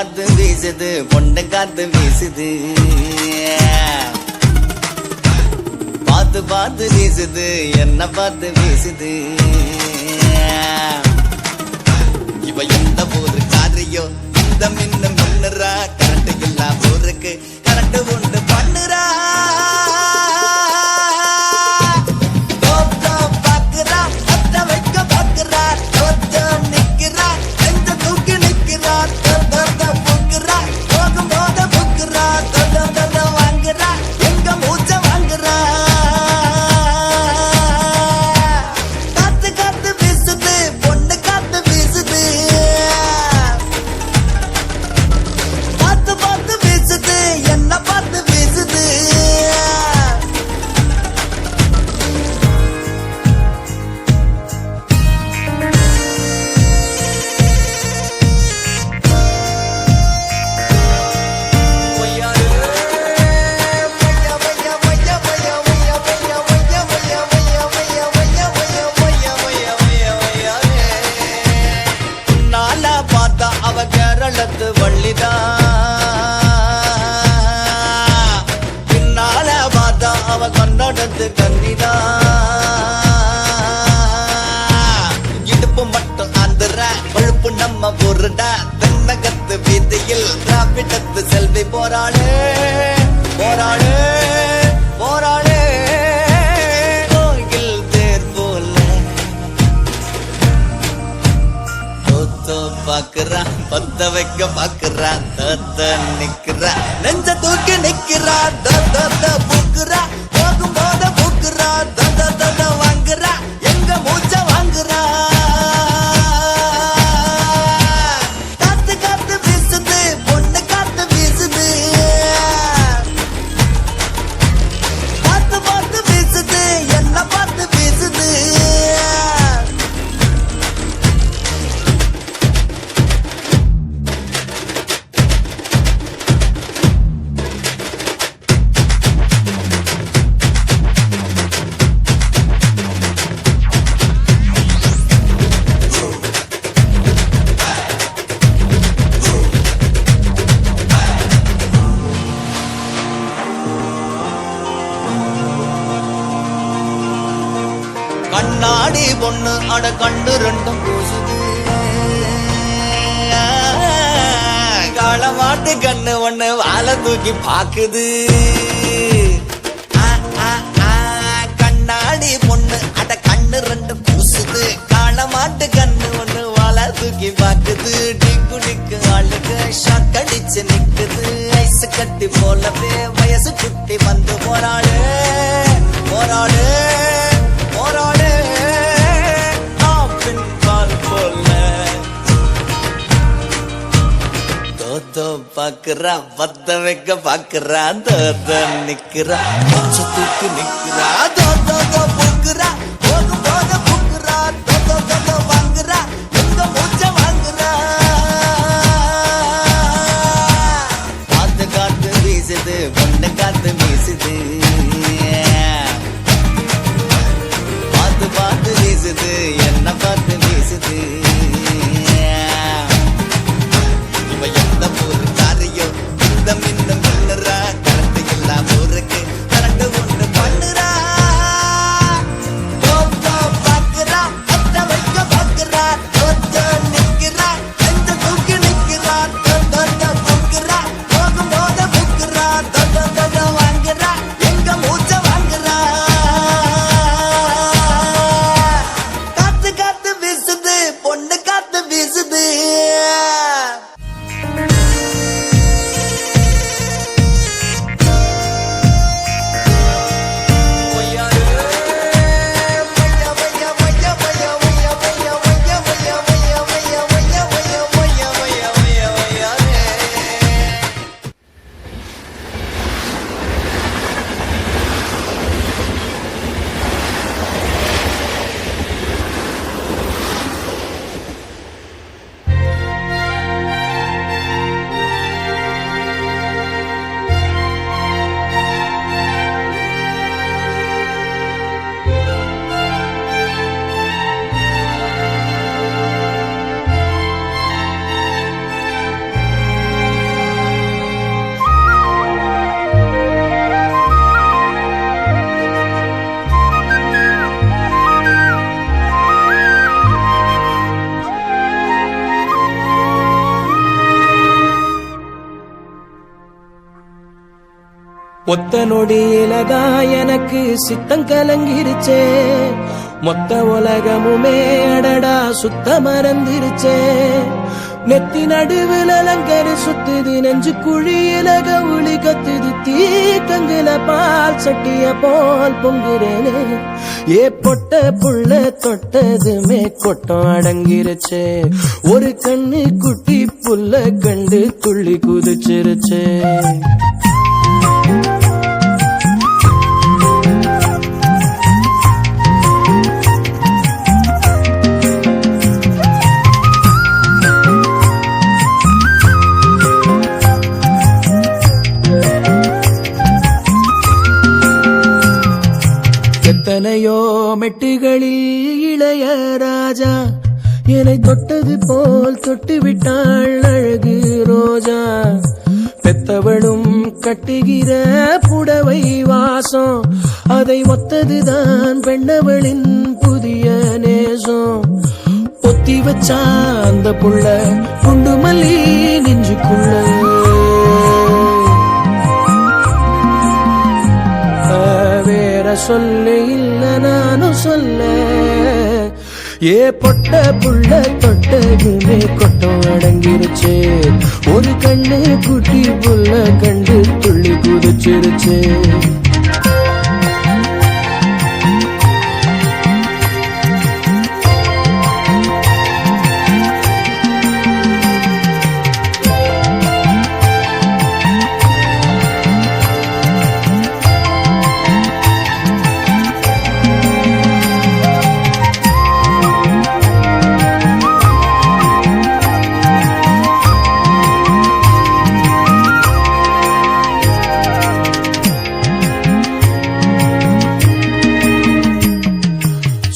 காத்து வீசுது பொண்ணு காத்து வீசுது பார்த்து பார்த்து வீசுது என்ன பார்த்து வீசுது இவ எந்த ஊரு காரியோ இந்த மின்னு மின்னுறா கரண்ட் இல்லா ஊருக்கு கரண்ட் உண்டு பண்ணுறா கேரளத்து வள்ளிதா பின்னால பார்த்தா அவ கன்னடத்து கன்னிதா இடுப்பு மட்டும் ஆந்திர கொழுப்பு நம்ம பொருடா தென்னகத்து வீதியில் திராவிடத்து செல்வி போராளே போராளே போராளே பாக்குறா பத்த வைக்க பாக்குறா தத்த நிக்கிறா நெஞ்ச தூக்கி நிக்கிறா தத்த பூக்குறா போகும் போத பூக்குறா தத்த வாங்குறா எங்க மூச்ச வாங்குறா காத்து காத்து வீசுது பொண்ணு காத்து வீசுது பார்த்து பார்த்து வீசுது என்ன பார்த்து வீசுது கண்ணாடி பொண்ணு அட கண்ணு ரெண்டும் பூசுது காளமாட்டு கண்ணு ஒண்ணு வாழை தூக்கி பாக்குது கண்ணாடி பொண்ணு அட கண்ணு ரெண்டு பூசுது காளமாட்டு கண்ணு ஒண்ணு வாழை தூக்கி பாக்குது டிக்கு டிக்கு ஆளுக்கு ஷாக் அடிச்சு நிக்குது ஐஸ் கட்டி போலவே வயசு குட்டி வந்து போராடு போராடு போராடு பாக்குறா பத்த வைக்க பாக்குறா தோத்த நிக்கிறா தூக்கி நிக்கிறா பூக்குறா போகும் போத பூக்குறா வாங்குறா எங்க மூச்ச வாங்குறா காத்து காத்து வீசுது பொண்ணு காத்து வீசுது பார்த்து பார்த்து வீசுது என்ன பார்த்து வீசுது இவ எந்த ஊரு காரியோ இந்த மின்னு மின்னுறா கரண்ட் இல்லா ஊருக்கு கரண்ட் உண்டு பண்ணுறா பாக்குறா பத்த வைக்க பாக்குறா நிக்கிறா எந்த தூக்கி நிக்கிறா பூக்குறா போகும் போத பூக்குறா வாங்குறா எங்க மூச்ச வாங்குறா காத்து காத்து வீசுது பொண்ணு காத்து வீசுது ஒத்த நொடியிலதா எனக்கு சித்தம் கலங்கிருச்சே, மொத்த உலகமுமே அடடா சுத்த மறந்துருச்சே. நெத்தி நடுவில் அலங்கரு சுத்துது, நெஞ்சு குழியில கவுளி கத்துது, தீக்கங்குல பால் சட்டிய போல் பொங்குறேனே. ஏ பொட்ட புள்ள தொட்டதுமே கொட்டம் அடங்கிருச்சே, ஒரு கண்ணு குட்டி புள்ள கண்டு துள்ளி குதிச்சிருச்சே. எத்தனையோ மெட்டுகளில் இளைய ராஜா என்னை தொட்டது போல் தொட்டு விட்டாள் அழகு ரோஜா. பெத்தவளும் கட்டுகிற புடவை வாசம், அதை ஒத்ததுதான் பெண்ணவளின் புதிய நேசம். பொத்தி வச்சா அந்த புள்ள குண்டு மல்லி நெஞ்சுக்குள்ள, சொல்ல இல்ல நானும் சொல்ல. ஏ பொட்ட புள்ள தொட்டதுமே கொட்டம் அடங்கிருச்சே, ஒரு கண்ணு குட்டி புள்ள கண்டு துள்ளி குதிச்சிருச்சே.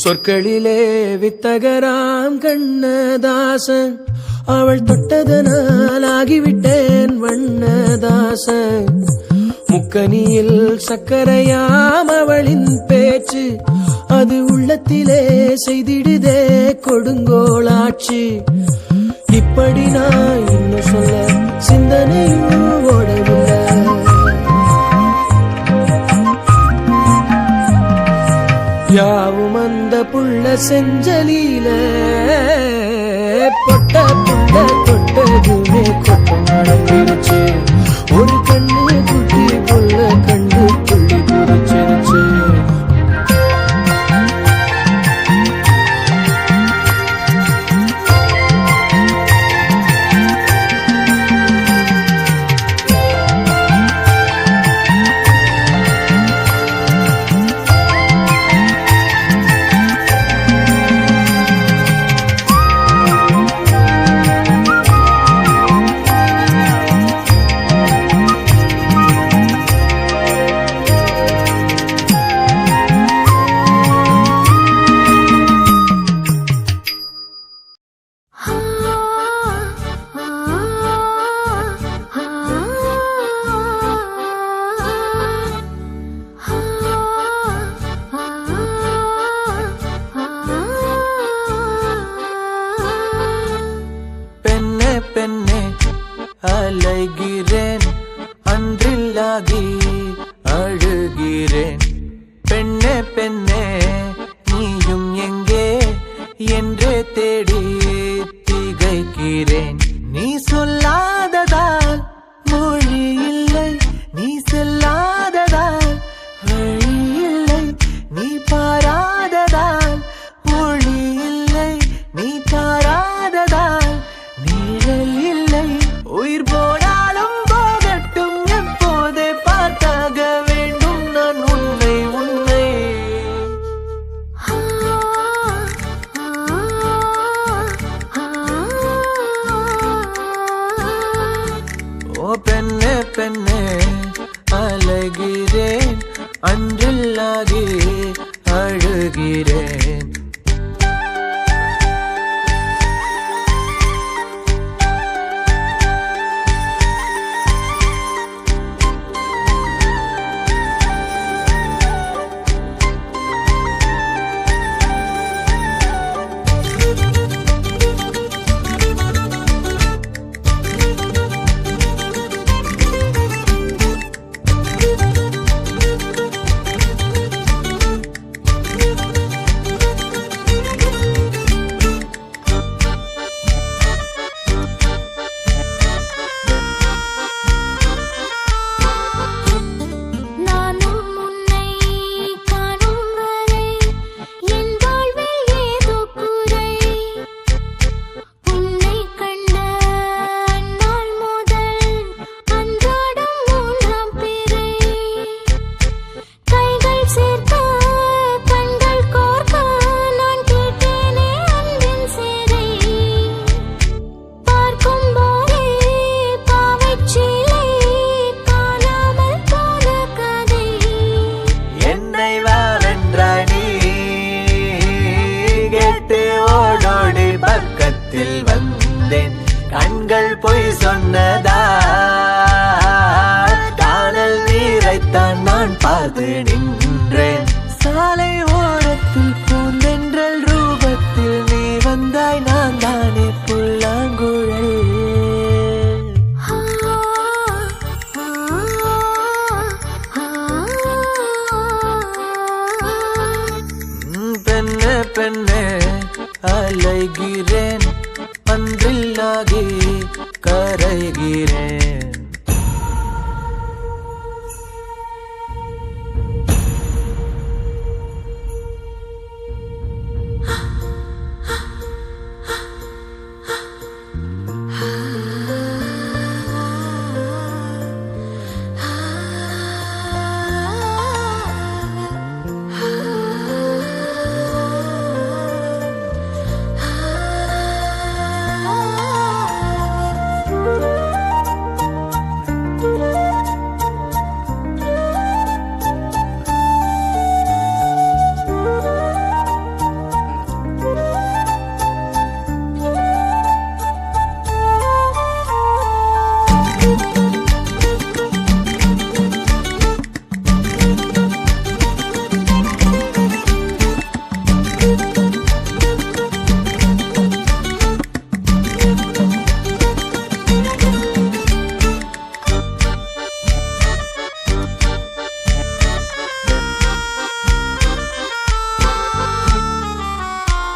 சொற்களிலே வித்தகராம் கண்ணதாசன், அவள் தொட்டதனால் ஆகிவிட்டேன் வண்ணதாசன். முக்கனியில் சக்கரையாம் அவளின் பேச்சு, அது உள்ளத்திலே செய்திடுதே கொடுங்கோளாட்சி. இப்படி நான் இன்னும் சொல்ல சிந்தனையும் ஓடவில்லை. யாவும் அந்த புள்ள செஞ்சலில, பொட்ட புள்ள தொட்டதுமே கொட்டம் அடங்கிருச்சு, ஒரு கண்ணு குட்டி புள்ள கண்டு துள்ளி குதிச்சிருச்சு. அலைகிறேன், அன்றில்லாகி அழுகிறேன். பெண்ணே பெண்ணே நீயும் எங்கே என்றே தேடி திகைக்கிறேன். நீ சொல்லாததால் மொழி இல்லை, நீ செல்லாததால் வழி இல்லை, நீ பாராததால் ஒளி இல்லை, நீ தாராததால் நீழல் இல்லை. உயிர் போனாலும் போகட்டும், எப்போதே பார்த்தாக வேண்டும் நான் உன்னை உன்னை. ஓ பெண்ணே பெண்ணே அலைகிறேன், அன்றில்லாகி அழுகிறேன். கண்கள் பொய் சொன்னதா காணல் நீரைத்தான் நான் பார்த்து நின்றேன் சாலை ஓரத்தில் பூந்தென்றல் ரூபத்தில் நீ வந்தாய் நான் தானே புல்லாங்குழல் பெண்ணே பெண்ணே அலைகிறேன் அன்றில்லாகி கரைகிறேன்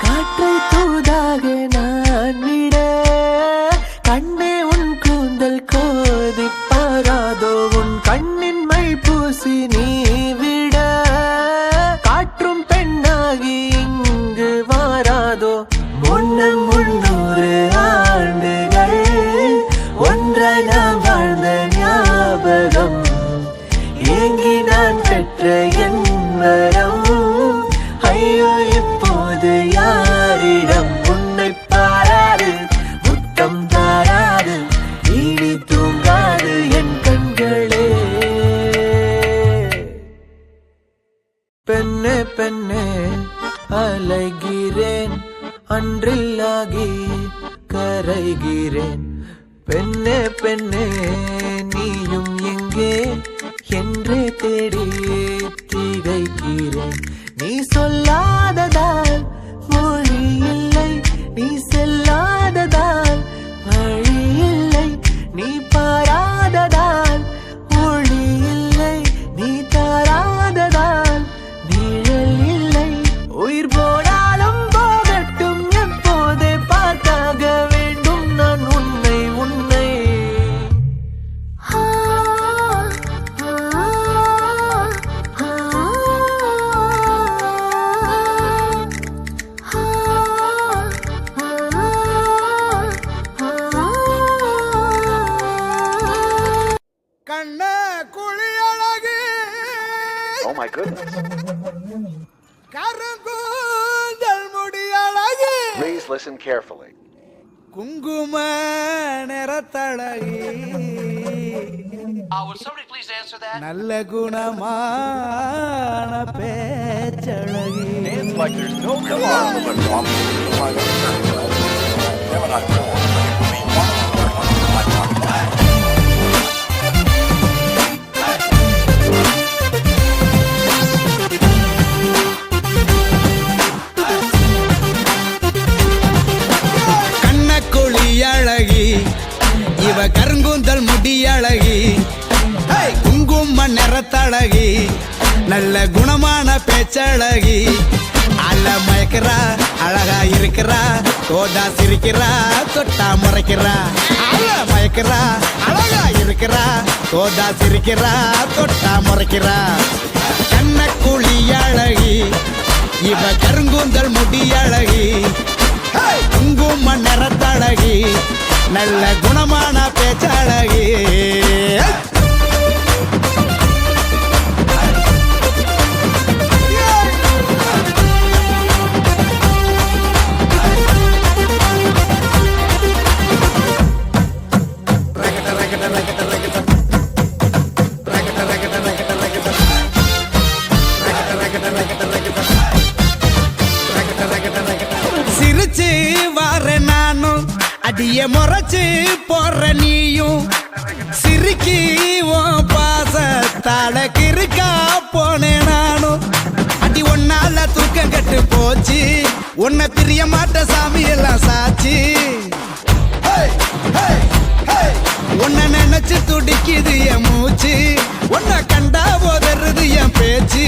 காற்றை தூதாக நான் விட கண்ணே உன் கூந்தல் கோதி பாராதோ உன் கண்ணின் மை பூசி நீ விட காற்றும் பெண்ணாகி இங்கு வாராதோ முன்னம் 300 ஆண்டுகள் ஒன்றாய் நாம் வாழ்ந்த ஞாபகம் ஏங்கி நான் பெற்ற என் வரம் ஐயோ இப்போது யாரிடம் உன்னை பாராது முத்தம் தாராது இனி தூங்காது என் கண்களே பெண்ணே பெண்ணே அலைகிறேன் அன்றில்லாகி கரைகிறேன் பெண்ணே பெண்ணே நீயும் எங்கே என்றே தேடி திகைக்கிறேன் நீ சொல்லாததால் மொழி இல்லை நீ செல்லாததால் வழி இல்லை நீ பாராததால் ஒளி இல்லை நீ தாராததால் நிழல் இல்லை உயிர் போனாலும் போகட்டும் எப்போதே பார்த்தாக வேண்டும் நான் உன்னை உன்னை கண்ண குளியழகு Oh my goodness. கருங்கூந்தல் முடியழகு Please listen carefully. குங்கும நிறத்தழகி Will somebody please answer that? நல்ல குணமான பேச்சழகி It's like there's no come on. கண்ண குளியழகி இவ கருங்குந்தல் முடியழகி குங்கும நிறத்தழகி நல்ல குணமான பேச்சழகி அல்ல மயக்கிறா அழகா இருக்கிறா தோதா சிரிக்கிறா தொட்டா முறைக்கிறா அல்ல மயக்கிறா அழகா இருக்கிறா தோதா சிரிக்கிறா தொட்டா முறைக்கிறா கண்ண குளியழகி இவ கருங்குந்தல் முடியழகி குங்கும நிறத்தழகி நல்ல குணமான பேச்சழகி அடிய முறைச்சு போற நீயும் சிரிக்கி உன் பாசத்தால கிறுக்கா போனேன் நானும். அடி ஒன்னால தூக்கம் கட்டு போச்சு, உன்னை பிரிய மாட்ட சாமி எல்லாம் சாட்சி. உன்னை நினைச்சு துடிக்குது என் மூச்சு, உன்னை கண்டா போதறது என் பேச்சு.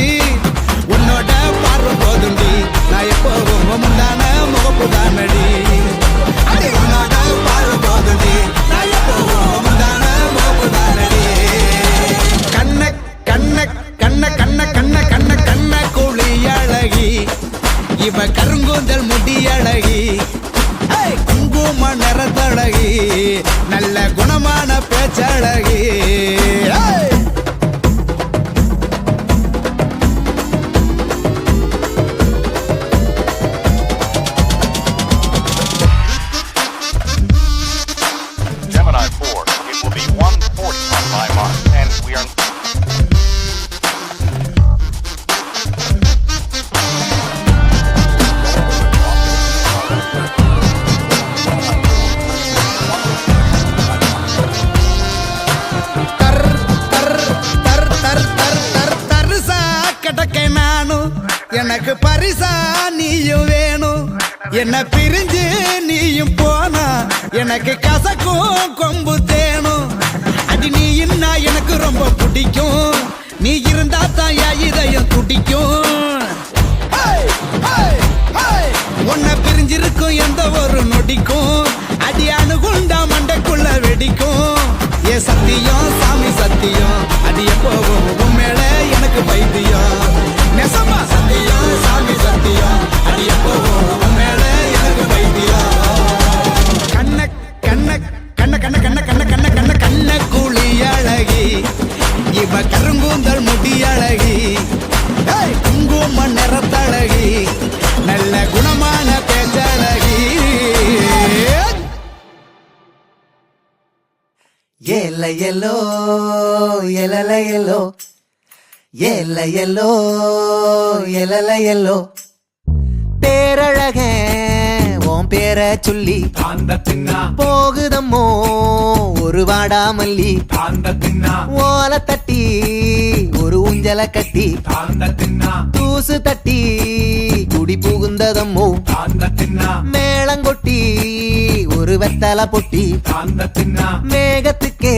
உன்னோட பார்வை போதுண்டி, நான் எப்போவும் முந்தான முகப்பு தானடி. அடி உன்னோட பார்வை போதுண்டி, நான் எப்போவும் முந்தான முகப்பு தானடி. கண்ண கண்ண கண்ண கண்ண கண்ண கண்ண கண்ண குழி அழகி, இவ கருங்கூந்தல் முடி அழகி, குங்கும நிறத்தழகி, நல்ல குணமான பேச்சழகி. Gemini 4, it will be 1:40 on my mark, and we are... எனக்கு பரிசா நீயும் வேணும், என்ன பிரிஞ்சு நீயும் போனா எனக்கு கசக்கும் கொம்பு தேனும். அடி நீ இன்னா எனக்கு ரொம்ப பிடிக்கும், நீ இருந்தா தான் என் இதயம் துடிக்கும். உன்னை பிரிஞ்சிருக்கும் எந்த ஒரு நொடிக்கும், அடி அணுகுண்டா மண்டைக்குள்ள வெடிக்கும். ஏ சத்தியம் சாமி சத்தியம், அடி எப்போவும் உன் மேல எனக்கு பைத்தியம். நெசமா சத்தியம் சாமி சத்தியம், அடி எப்போவும் உன் மேல எனக்கு பைத்தியம். கண்ண கண்ண கண்ண கண்ண கண்ண கண்ண கண்ண கண்ண கண்ண கூலி அழகி, இவ கருங்கூந்தல் முடி அழகி, குங்கும நிறத்தழகி, நல்ல குணமான பேச்சழகி. ஏல எல்லோ எலல எல்லோ, ஏல எல்லோ எலல எல்லோ. பேரழக உன் பேர சொல்லி போகுதம்மோ ஒரு வாடாமல்லி. ஓல தட்டி ஒரு ஊஞ்சல கட்டி, தூசு தட்டி குடி புகுந்ததம்மோ. மேளங்கொட்டி ஒரு வெத்தல பொட்டி, மேகத்துக்கே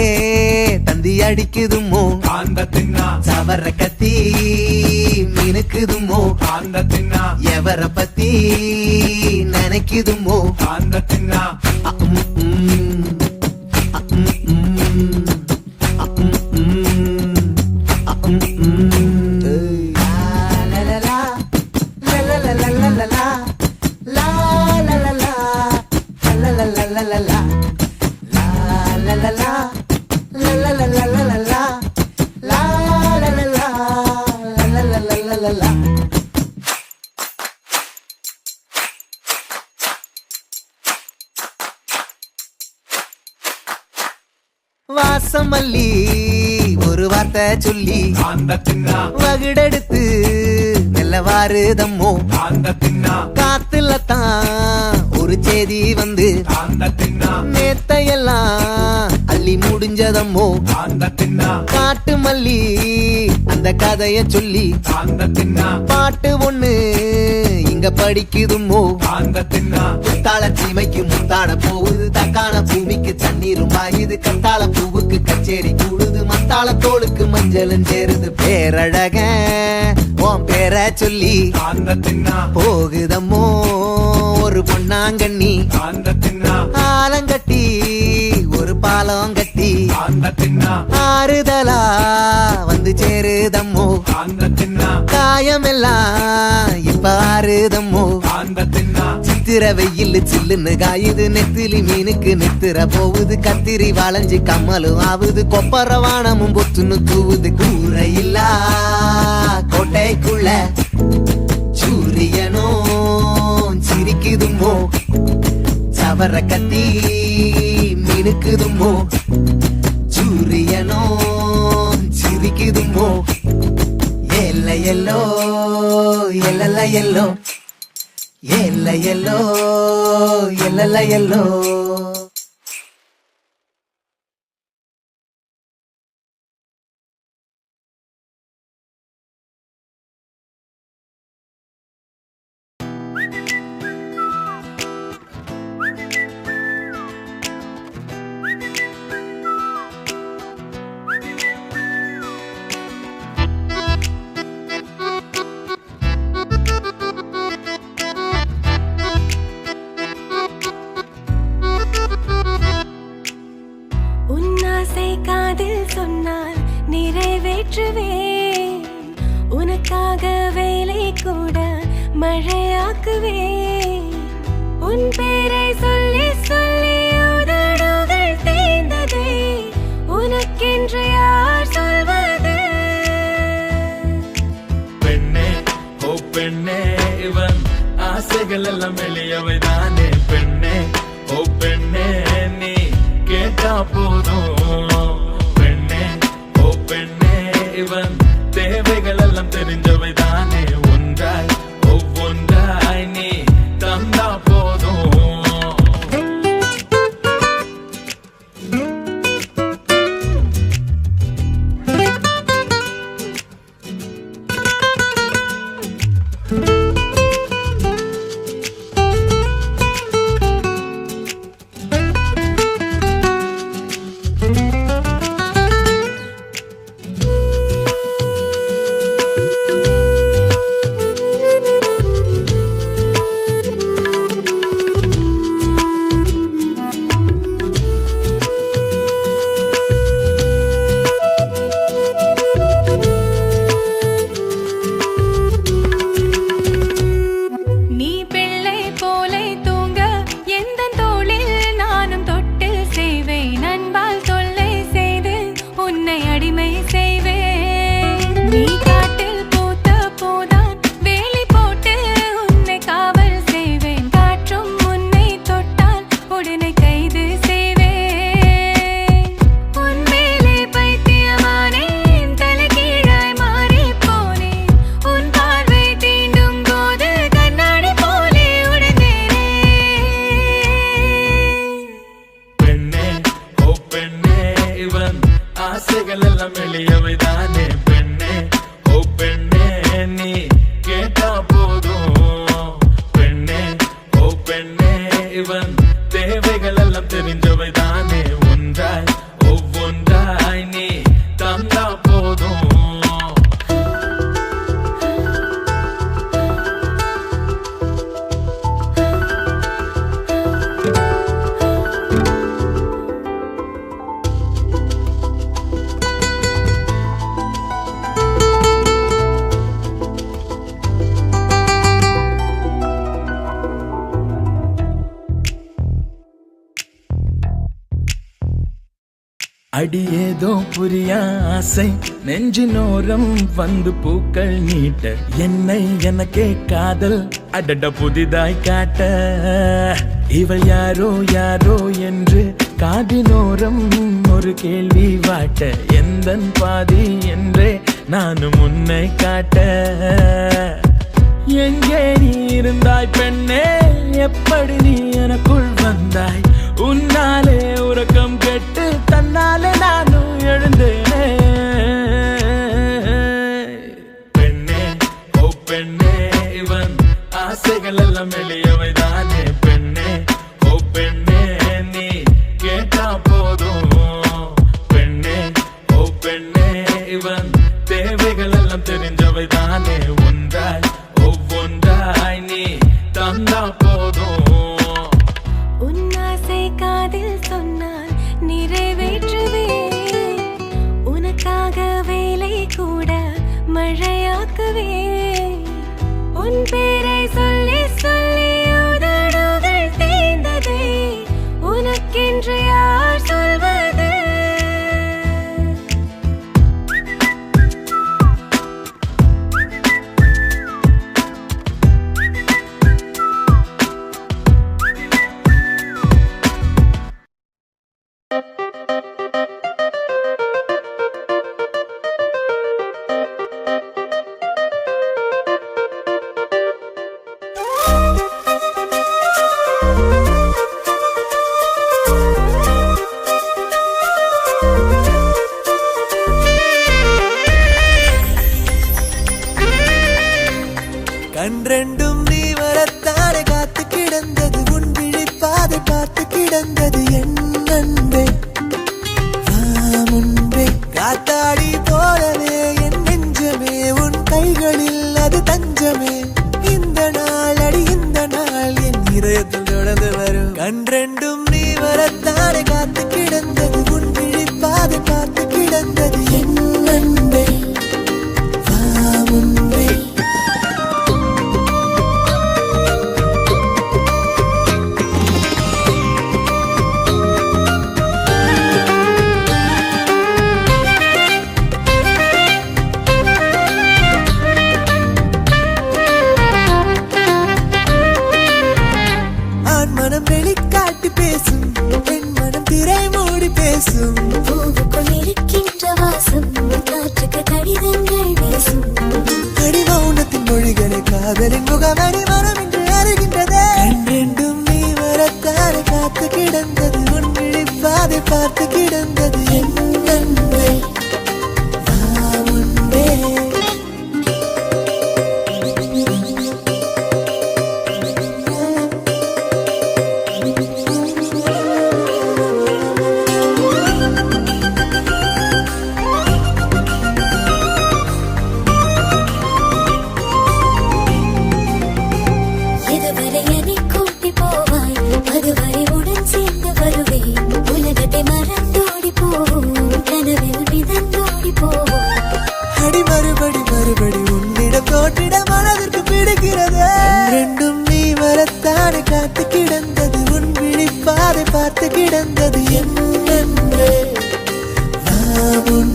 தந்தி அடிக்குதுமோ. சவர கத்தி மினுக்குதுமோ, எவர பத்தி நினைக்குதுமோ. வாசமல்லி ஒரு வார்த்தை சொல்லி வகுடெடுத்து மெல்ல வாருதம்மோ. காத்துல தான் ஒரு செய்தி வந்து நேத்தையெல்லாம் அள்ளி முடிஞ்சதம்மோ. காட்டு மல்லி அந்த கதைய சொல்லி பாட்டு ஒண்ணு இங்க படிக்குதுமோ. தாள சீமைக்கு முத்தாட போகுது, தக்கான பூமிக்கு தண்ணீரும் பாயுது, கத்தாள பூவுக்கு கச்சேரி கூடுது, மத்தாள தோளுக்கு மஞ்சளும் சேருது. பேரழக உன் பேர சொல்லி போகுதம்மோ ஒரு பொன்னாங்கண்ணி. ஆலங்கட்டி ஒரு பாலம் கட்டி ஆறுதலா வந்து சேருதம்மோ. காயமெல்லாம் இப்ப ஆறுதம்மோ. சித்திர வெயில் சில்லுன்னு காயுது, நெத்திலி மீனுக்கு நித்திர போகுது, கத்திரி வளைஞ்சு கம்மலும் ஆகுது, கொப்பர வானமும் பொத்துன்னு தூவுது. கூரையில்லா கோட்டைக்குள்ள சூரியனோ சிரிக்குதுமோ. சவர கத்தி மினுக்குதுமோ, சூரியனோ சிரிக்குதுமோ. ஏல எல்லோ எல்லல எல்லோ, ஏல எல்லோ எல்லல எல்லோ. மழையாக்குவே உன் பேரை சொல்லி சொல்லி உதடுகள் தேய்ந்ததை உனக்கென்று யார் சொல்வது பெண்ணே ஓ பெண்ணே இவன் ஆசைகள் எல்லாம் எளியவைதானே பெண்ணே ஓ பெண்ணே நீ கேட்டா போதும் பெண்ணே ஓ பெண்ணே இவன் தேவைகள் எல்லாம் தெரிஞ்சவைதானே ஒன்றாய் ஒவ்வொன்றாய் நீ தந்தா போதும் நீ பிள்ளை போலை தூங்க எந்தன் தோளில் நானும் தொட்டில் செய்வேன் அன்பால் தொல்லை செய்து உன்னை அடிமை செய்வேன் நீ காட்டில் பூத்த போதான் வேலி போட்டு உன்னை காவல் செய்வேன் காற்றும் உன்னை தொட்டால் உடனே கைது செய்வேன் உன் மேலே பைத்தியமானேன் தலைகீழாய் மாறி போனேன் உன் பார்வை தீண்டும் போது கண்ணாடி போலே உடைந்தேனே பெண்ணே ஓ பெண்ணே இவன் ஆசைகள் எல்லாம் எளியவைதானே பெண்ணே ஓ பெண்ணே நீ கேட்டா போதும் பெண்ணே ஓ பெண்ணே இவன் தேவைகள் எல்லாம் தெரிஞ்சவைதானே ஒன்றாய் ஒவ்வொன்றாய் நீ தந்தா போதும் அடியேதோ புரியா ஆசை நெஞ்சினோரம் வந்து பூக்கள் நீட்ட என்னை எனக்கே காதல் அடட புதிதாய் காட்ட இவள் யாரோ யாரோ என்று காதினோரம் ஒரு கேள்வி வாட்ட எந்தன் பாதி என்றே நானும் உன்னை காட்ட எங்கே நீ இருந்தாய் பெண்ணே எப்படி நீ எனக்குள் வந்தாய் உன்னாலே உறக்கம் கெட்டு தன்னாலே நானும் எழுந்தேனே பெண்ணே ஓ பெண்ணே இவன் ஆசைகள் எல்லாம் எளியவைதானே பெண்ணே ஓ பெண்ணே நீ கேட்டா போதும் பெண்ணே ஓ பெண்ணே இவன் தேவைகள் எல்லாம் தெரிஞ்சவைதானே ஒன்றாய் ஒவ்வொன்றாய் நீ தந்தா போதும் உன் ஆசை காதில் சொன்னால் நிறைவேற்றுவேன் உனக்காக வேலை கூட மழையாக்குவேன் உன் பேரை சொல்லி சொல்லி உதடுகள் தேய்ந்ததை உனக்கென்று யார் சொல்வது கன்றெண்டும் நீ வரத்தானே காத்து கிடந்தது உன் விழிப்பாதை பார்த்து கிடந்தது என் அன்பே முன்பே காத்தாடி போலவே என் நெஞ்சமே உன் கைகளில் அது தஞ்சமே இந்த நாள் அடி இந்த நாள் என் இதயத்தில் தொடர்ந்து வரும் கன்றெண்டும் நீ வரத்தானே காத்து கிடந்தது உன் விழிப்பாதை பார்த்து கிடந்தது என் அன்பே முன்பே மயக்கும் பூவுக்குள் இருக்கின்ற வாசம் காற்றுக்கு கடிதங்கள் வீசும் அடி மௌனத்தின் மொழிகளை காதலின் முகமணி மனம் என்று அறிகின்றதே கண்டெண்டும் நீ வரத்தாறு காத்து கிடந்தது உன் விழிப்பாதை பார்த்து கிடந்தது என் நன்மை நான் உண்டே எதுவரை என்னை கூட்டி போவாய் அதுவரை உடன் சேர்ந்து வருவேன் உலகத்தை மறந்தோடி போவோம் கனவில் மிதந்தோடி போவோம் அடி மறுபடி மறுபடி உன்னிடம் தோற்றிட மனதிற்கு பிடிக்கிறது ரெண்டும் நீ வரத்தானே காத்து கிடந்தது உன் விழிப்பாதை பார்த்து கிடந்தது என் நன்றே நான் உன்